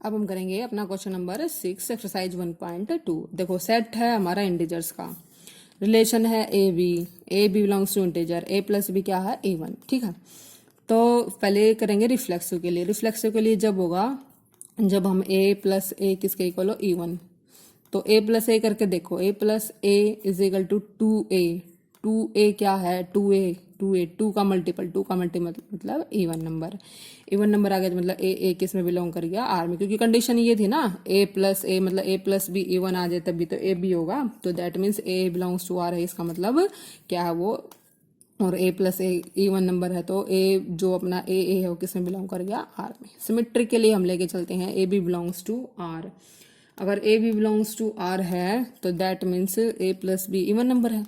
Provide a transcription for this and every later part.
अब हम करेंगे अपना क्वेश्चन नंबर 6 एक्सरसाइज 1.2। देखो सेट है हमारा इंटीजर्स का, रिलेशन है A B belongs to integer, A plus B क्या है A1। ठीक है, तो पहले करेंगे रिफ्लेक्सिव के लिए। रिफ्लेक्सिव के लिए जब होगा जब हम ए प्लस ए किसके इक्वल हो E1, तो ए प्लस ए करके देखो, a plus a is equal to 2a क्या है 2 का मल्टीपल मतलब इवन नंबर। इवन नंबर आ गया तो मतलब ए किस में बिलोंग कर गया आर में, क्योंकि कंडीशन ये थी ना ए प्लस ए मतलब ए प्लस बी इवन आ जाए तभी तो ए बी होगा, तो that means A belongs to R है। इसका मतलब क्या है वो, और A plus A even number है तो ए जो अपना ए है वो किस में बिलोंग कर गया आर में। सिमेट्री के लिए हम लेके चलते हैं A B belongs to R. अगर a B belongs to R है तो that means a plus B even number है।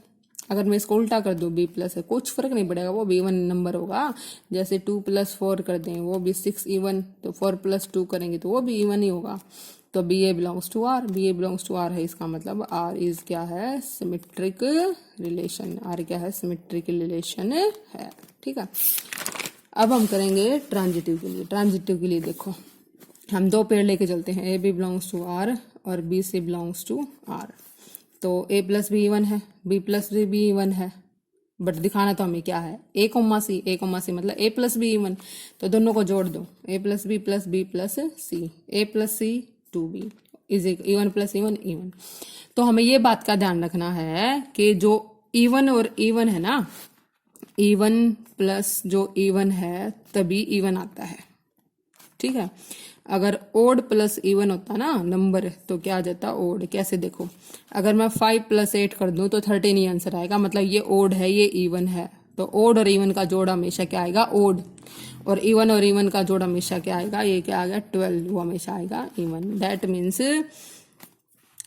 अगर मैं इसको उल्टा कर दूं बी प्लस है, कुछ फर्क नहीं पड़ेगा, वो भी इवन नंबर होगा। जैसे 2 + 4 कर दें वो भी 6 इवन, तो 4 + 2 करेंगे तो वो भी इवन ही होगा। तो B A belongs to R, B A belongs to R है, इसका मतलब आर इज क्या है सिमेट्रिक रिलेशन, आर क्या है सिमेट्रिक रिलेशन है। ठीक है, अब हम करेंगे ट्रांजिटिव के लिए। ट्रांजिटिव के लिए देखो हम दो पेड़ लेके चलते हैं, A B belongs to R और b C belongs to R. तो ए प्लस बी इवन है, बी प्लस बी इवन है, बट दिखाना तो हमें क्या है ए कोमा सी मतलब ए प्लस बी इवन। तो दोनों को जोड़ दो, a plus b plus c, a plus c 2b is even plus even even. तो हमें ये बात का ध्यान रखना है कि जो इवन और इवन है ना, इवन प्लस जो इवन है तभी इवन आता है। ठीक है, अगर ओड प्लस इवन होता ना नंबर तो क्या आ जाता ओड। कैसे देखो, अगर मैं 5 + 8 कर दूं तो 13 ही आंसर आएगा, मतलब ये ओड है ये इवन है। तो ओड और इवन का जोड़ हमेशा क्या आएगा ओड, और इवन का जोड़ हमेशा क्या आएगा, ये क्या आ गया 12, वो हमेशा आएगा इवन। दैट मीन्स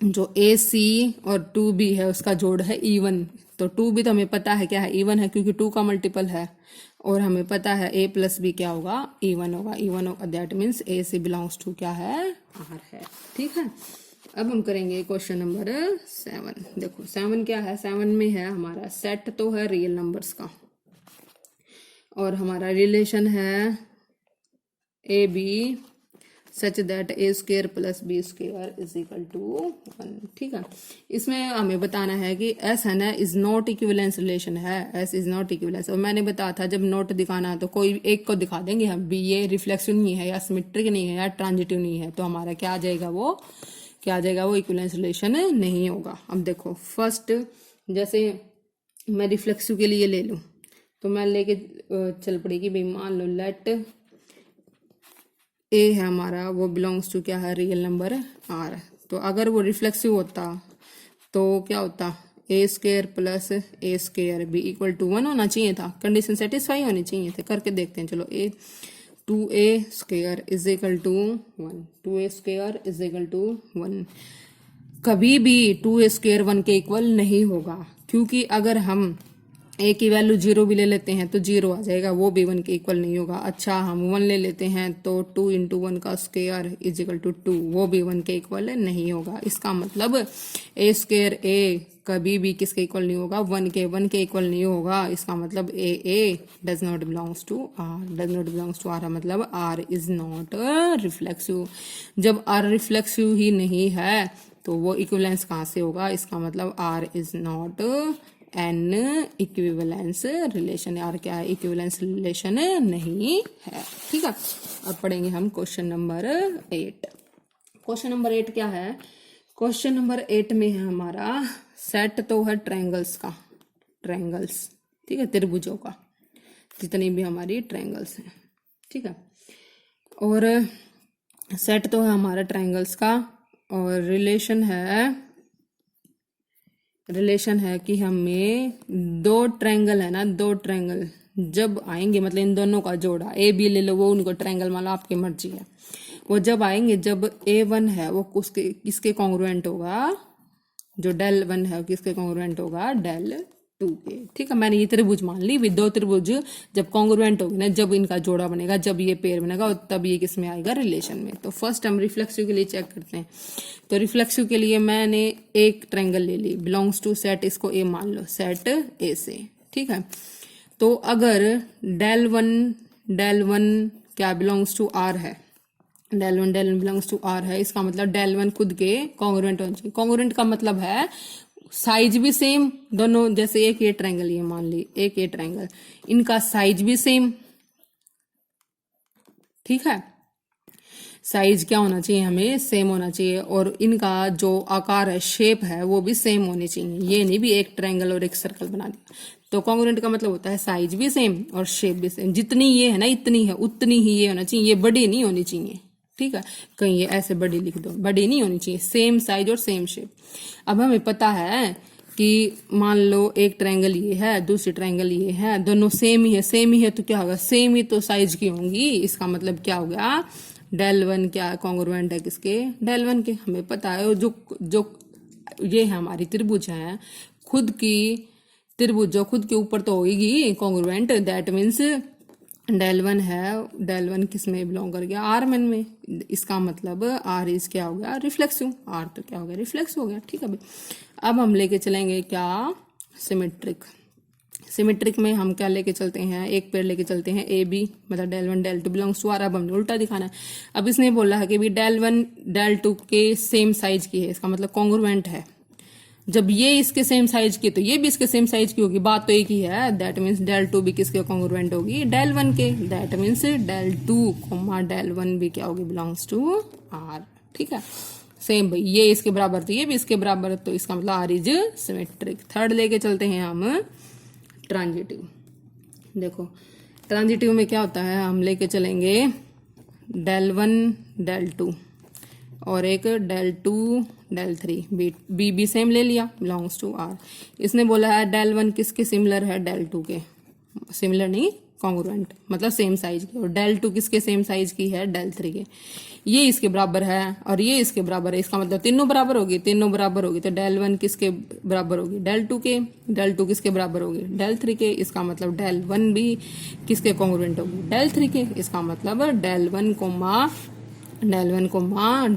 जो ए सी और 2b है उसका जोड़ है इवन। तो 2b तो हमें पता है क्या है इवन है, क्योंकि 2 का मल्टीपल है, और हमें पता है ए प्लस बी क्या होगा इवन होगा। That means A C belongs to क्या है आर है। ठीक है, अब हम करेंगे क्वेश्चन नंबर 7। देखो 7 क्या है, 7 में है हमारा सेट तो है रियल नंबर्स का, और हमारा रिलेशन है A B such that A square plus B square is equal to 1। ठीक है, इसमें हमें बताना है कि एस है ना इज नॉट इक्विवेलेंस रिलेशन है, एस इज नॉट इक्विवेलेंस। और मैंने बताया था जब नोट दिखाना तो कोई एक को दिखा देंगे हम, बी ये रिफ्लेक्सिव नहीं है या सिमेट्रिक नहीं है या ट्रांजिटिव नहीं है, तो हमारा क्या आ जाएगा वो इक्विवेलेंस रिलेशन नहीं होगा। अब देखो फर्स्ट जैसे मैं रिफ्लेक्सिव के लिए ले लूँ तो मैं लेके चल पड़ेगी भाई, मान लो लेट ए है हमारा वो बिलोंग्स टू क्या है रियल नंबर आर। तो अगर वो रिफ्लेक्सिव होता तो क्या होता a square plus a square b equal to 1 होना चाहिए था, कंडीशन सेटिस्फाई होनी चाहिए थे। करके देखते हैं, चलो 2a square is equal to 1, 2a square is equal to 1। कभी भी 2a स्क्वायर 1 के इक्वल नहीं होगा, क्योंकि अगर हम ए की वैल्यू 0 भी ले लेते हैं तो 0 आ जाएगा, वो भी 1 के इक्वल नहीं होगा। अच्छा हम 1 ले लेते हैं तो 2 × 1 का स्क्वायर इज इक्वल टू 2, वो भी 1 के इक्वल नहीं होगा। इसका मतलब ए स्क्वायर ए कभी भी किसके इक्वल नहीं होगा 1 के इक्वल नहीं होगा। इसका मतलब a does not belongs to R, मतलब आर इज नॉट रिफ्लेक्सिव। जब आर रिफ्लेक्सिव ही नहीं है तो वो इक्विवेलेंस कहाँ से होगा, इसका मतलब R is not an equivalence relation. R क्या है इक्विवेलेंस रिलेशन नहीं है। ठीक है, अब पढ़ेंगे हम क्वेश्चन नंबर 8। क्वेश्चन नंबर 8 क्या है, क्वेश्चन नंबर 8 में है हमारा सेट तो है ट्रायंगल्स का, ट्रायंगल्स ठीक है त्रिभुजों का, जितनी भी हमारी ट्रायंगल्स हैं। ठीक है, और सेट तो है हमारा ट्रायंगल्स का, और रिलेशन है कि हमें दो ट्रायंगल है ना, दो ट्रायंगल जब आएंगे मतलब इन दोनों का जोड़ा ए बी ले लो, वो उनको ट्रायंगल मान लो आपकी मर्जी है, वो जब आएंगे जब A1 है वो किसके कॉन्ग्रुएंट होगा, जो del 1 है किसके कॉन्ग्रुएंट होगा del 2 के। ठीक है, मैंने ये त्रिभुज मान ली, दो त्रिभुज जब कॉन्ग्रुएंट होगी ना, जब इनका जोड़ा बनेगा, जब ये पेयर बनेगा तब ये किस में आएगा रिलेशन में। तो फर्स्ट हम रिफ्लेक्सिव के लिए चेक करते हैं। तो रिफ्लेक्सिव के लिए मैंने एक ट्रायंगल ले ली, बिलोंग्स टू सेट, इसको ए मान लो, सेट ए से। ठीक है, तो अगर del 1 क्या बिलोंग्स टू आर है, del 1 बिलोंग्स टू आर है, इसका मतलब del 1 खुद के कॉन्ग्रुएंट होना चाहिए। कॉन्ग्रुएंट का मतलब है साइज भी सेम दोनों, जैसे एक ये ट्रायंगल, ये मान ली एक ये ट्रायंगल, इनका साइज भी सेम, ठीक है। साइज क्या होना चाहिए, हमें सेम होना चाहिए, और इनका जो आकार है, शेप है, वो भी सेम होनी चाहिए। ये नहीं भी एक ट्रायंगल और एक सर्कल बना दिया। तो कॉन्ग्रुएंट का मतलब होता है साइज भी सेम और शेप भी सेम। जितनी ये है ना, इतनी है उतनी ही ये होना चाहिए, ये बड़ी नहीं होनी चाहिए, ठीक है। कहीं ये ऐसे बड़ी लिख दो, बड़ी नहीं होनी चाहिए, सेम साइज और सेम शेप। अब हमें पता है कि मान लो एक ट्रायंगल ये है, दूसरी ट्रायंगल ये है, दोनों सेम ही है, सेम ही है, तो क्या होगा, सेम ही तो साइज की होंगी। इसका मतलब क्या हो गया, del 1 क्या कॉन्ग्रुएंट है किसके, del 1 के। हमें पता है जो जो ये है हमारी त्रिभुज है, खुद की त्रिभुज जो खुद के ऊपर तो होगी कॉन्ग्रुएंट, दैट मीन्स del 1 है, del 1 किस में बिलोंग कर गया, R मन में। इसका मतलब R इज क्या हो गया, रिफ्लेक्सिव। R तो क्या हो गया, रिफ्लेक्स हो गया, ठीक है भाई। अब हम लेके चलेंगे क्या, सिमेट्रिक। सिमेट्रिक में हम क्या लेके चलते हैं, एक पेड़ लेके चलते हैं ए बी, मतलब del 1 del 2 belongs to R. अब हमने उल्टा दिखाना है। अब इसने बोला है कि भी del 1 del 2 के सेम साइज की है, इसका मतलब कॉन्ग्रुएंट है। जब ये इसके सेम साइज की तो ये भी इसके सेम साइज की होगी, बात तो एक ही है। दैट मीन्स del 2 भी किसके कॉन्ग्रुएंट होगी, del 1 के। दैट मीन्स del 2 del 1 भी क्या होगी, बिलोंग्स टू आर, ठीक है। सेम भाई, ये इसके बराबर तो ये भी इसके बराबर, तो इसका मतलब आर इज सिमेट्रिक। थर्ड लेके चलते हैं हम ट्रांजिटिव। देखो ट्रांजिटिव में क्या होता है, हम लेके चलेंगे del 1 del 2 और एक del 2 del 3। बी भी सेम ले लिया, बिलोंग्स टू आर। इसने बोला है del 1 किसके सिमिलर है, del 2 के। सिमिलर नहीं, कॉन्ग्रुएंट मतलब सेम साइज के। और del 2 किसके सेम साइज की है, del 3 के। ये इसके बराबर है और ये इसके बराबर है, इसका मतलब तीनों बराबर होगी, तीनों बराबर होगी। तो del 1 किसके बराबर होगी, del 2 के। del 2 किसके बराबर होगी, del 3 के। इसका मतलब del 1 भी किसके कॉन्ग्रुएंट होगी, del 3 के। इसका मतलब del 1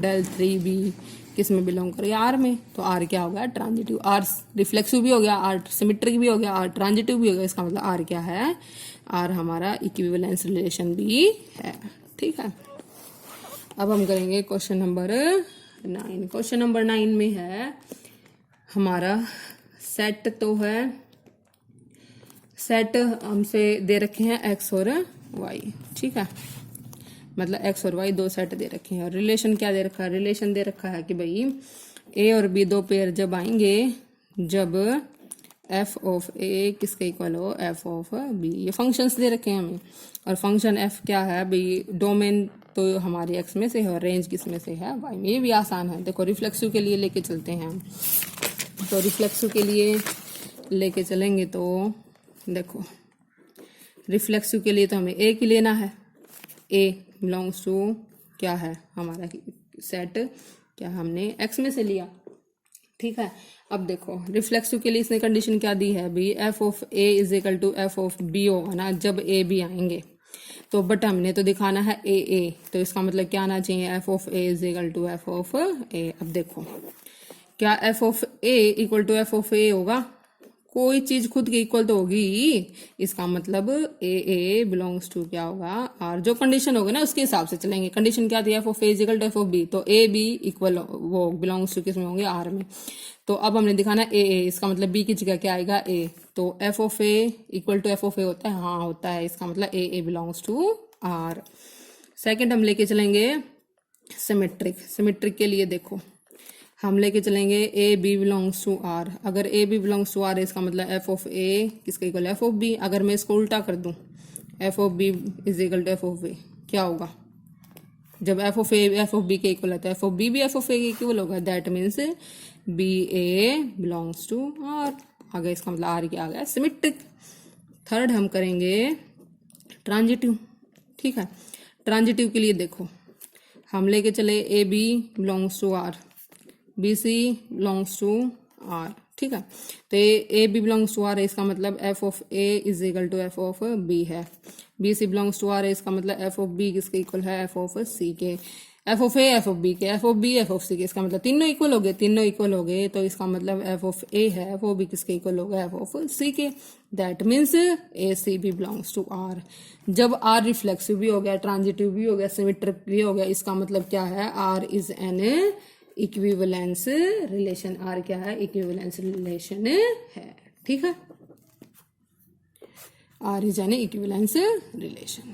del 3 भी किस में बिलोंग करे, आर में। तो आर क्या हो गया, ट्रांजिटिव। आर रिफ्लेक्सिव भी हो गया, आर सिमेट्रिक भी हो गया, आर ट्रांजिटिव भी हो गया। इसका मतलब आर क्या है, आर हमारा इक्विवेलेंस रिलेशन भी है, ठीक है। अब हम करेंगे क्वेश्चन नंबर 9। क्वेश्चन नंबर 9 में है हमारा सेट, तो है सेट हमसे दे रखे हैं एक्स और वाई, ठीक है। मतलब एक्स और वाई दो सेट दे रखे हैं, और रिलेशन क्या दे रखा है, रिलेशन दे रखा है कि भाई ए और बी दो पेयर जब आएंगे, जब एफ ऑफ ए किसके इक्वल हो, एफ ऑफ बी। ये फंक्शंस दे रखे हैं हमें, और फंक्शन एफ क्या है भाई, डोमेन तो हमारी एक्स में से है और रेंज किस में से है, वाई में। ये भी आसान है। देखो रिफ्लेक्सिव के लिए लेके चलते हैं हम, तो रिफ्लेक्सिव के लिए लेके चलेंगे तो देखो रिफ्लेक्सिव के लिए तो हमें ए की लेना है। ए बिलोंग्स टू क्या है हमारा सेट, क्या हमने एक्स में से लिया, ठीक है। अब देखो रिफ्लेक्सिव के लिए इसने कंडीशन क्या दी है भाई, F of A is equal to F of B होगा ना, जब ए बी आएंगे। तो बट हमने तो दिखाना है ए, तो इसका मतलब क्या आना चाहिए, f of A is equal to F of a. अब देखो क्या f of a equal to F of a होगा, कोई चीज खुद के इक्वल तो होगी। इसका मतलब ए बिलोंग्स टू क्या होगा, आर। जो कंडीशन होगी ना उसके हिसाब से चलेंगे। कंडीशन क्या थी, F of A is equal to F of B, तो ए बी इक्वल वो बिलोंग्स टू किस में होंगे, आर में। तो अब हमने दिखाना ए, इसका मतलब बी की जगह क्या आएगा, ए। तो f of a equal to F of a होता है, हाँ होता है। इसका मतलब a belongs to R. Second हम लेके चलेंगे सिमेट्रिक। सिमेट्रिक के लिए देखो हम लेके चलेंगे a B belongs to R. अगर a B belongs to R है, इसका मतलब एफ ऑफ ए किसका इक्वल, एफ ऑफ बी। अगर मैं इसको उल्टा कर दूं, f of b is equal to F of a, क्या होगा, जब f of A F of B के इक्वल है तो एफ ऑफ बी भी एफ ऑफ ए के इक्वल होगा। That means b A belongs to R आ गया। इसका मतलब आर क्या आ गया, सिमेट्रिक। थर्ड हम करेंगे ट्रांजिटिव, ठीक है। ट्रांजिटिव के लिए देखो हम लेके चले A B belongs to R, B C belongs to R, ठीक है। तो A B belongs to R है, इसका मतलब F of A is equal to F of B है। B C belongs to R है, इसका मतलब एफ ऑफ बी किसके इक्वल है, एफ ऑफ सी के। F of A F of B के, F of B F of C के, इसका मतलब तीनों इक्वल हो गए, तीनों इक्वल हो गए तो इसका मतलब एफ ऑफ ए है वो भी किसके इक्वल होगा, एफ ऑफ सी के। That means A C B belongs to R. जब आर रिफ्लेक्सिव भी हो गया, ट्रांजिटिव भी हो गया, सिमेट्रिक भी हो गया, इसका मतलब क्या है, R is an equivalence relation. R क्या है, इक्विवेलेंस रिलेशन है, ठीक है, R is an equivalence relation.